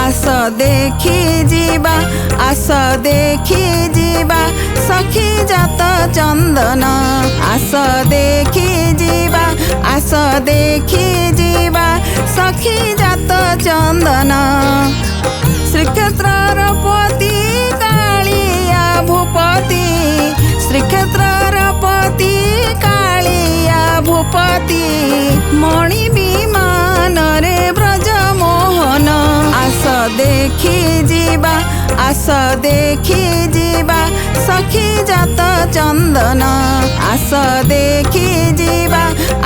आस देखी जीवा आस देखी जीवा सखी जात चंदन आस देखी जीवा आस देखी जीवा सखी जात चंदन श्रीक्षेत्र पति कालिया भूपति श्रीक्षेत्र पति कालिया भूपति मणि विमान रे ब्रज मोहन आस देखी जीवा आस देखी जीवा सखी जात चंदन आस देखी जीवा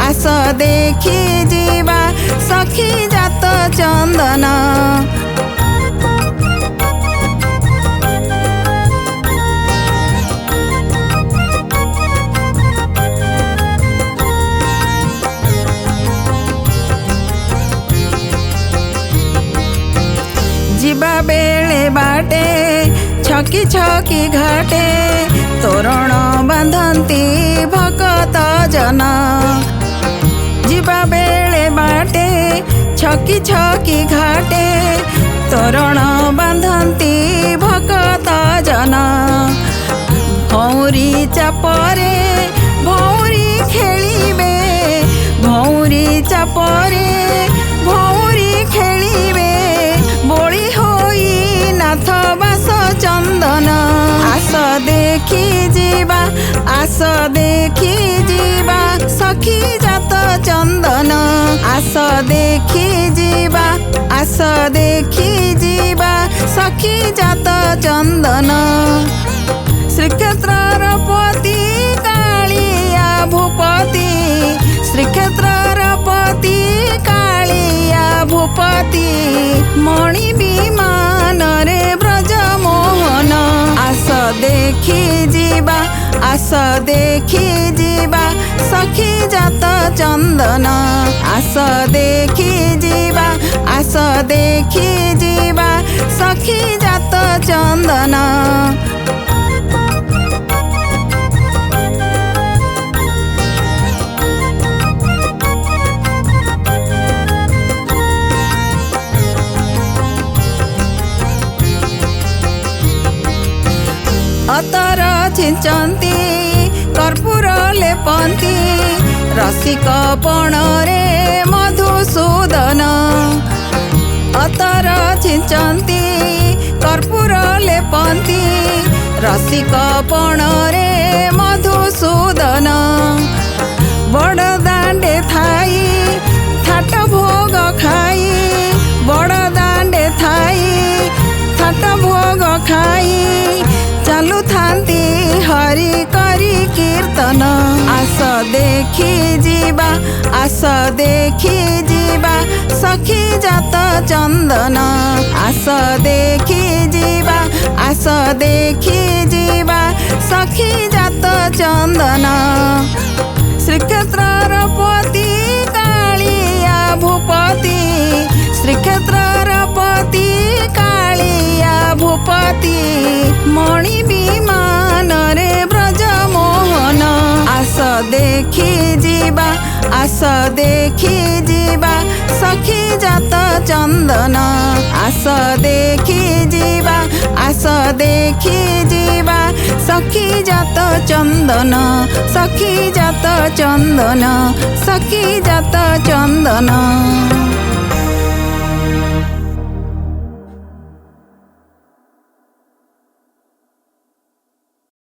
आस देखी जीवा सखी जात चंदन जीवा बेले बाटे छकी छकी घाटे तोरण बांधती भगत जन जीवा बेले बाटे छकी छकी घाटे तोरण बांधती भगत जन भौरी चापरे भौरी खेलिबे भौरी चापरे भौरी खेलिबे बोली होई नाथ बास चंदन आस देखी जीवा आस देखी जीवा सखी जात चंदन आस देखी जीवा आस देखी जीवा सखी जात चंदन श्रीक्षेत्र पति कालिया भूपति श्रीक्षेत्र पति कालिया भूपति मणि विमान रे ब्रज मोहन आस देखी जीवा आस देखी जीवा सखी जात चंदन आस देखी जीवा आस देखी जीवा सखी जात चंदन अतर छिंचंती कर्पूर लेपंती रसिक पण रे मधुसूदन अतर छिंचंती कर्पूर लेपंती रसिक पण रे मधुसूदन बड़ दांडे थाई थाट भोग खाई बड़ दांडे थाई थाट भोग खाई चालू थांती हरि करी कीर्तन आस देखी जीवा आस देखी जीवा सखी जात चंदन आस देखी जीवा आस देखी जीवा सखी जात चंदन श्रीक्षेत्र पति कालिया भूपति श्रीक्षेत्र पति कालिया भूपति मणि विमान रे ब्रज मोहन आस देखी जीवा आस देखी जीवा सखी जात चंदन आस देखी जीवा आस देखी जीवा सखी जात चंदन सखी जात चंदन सखी जात चंदन।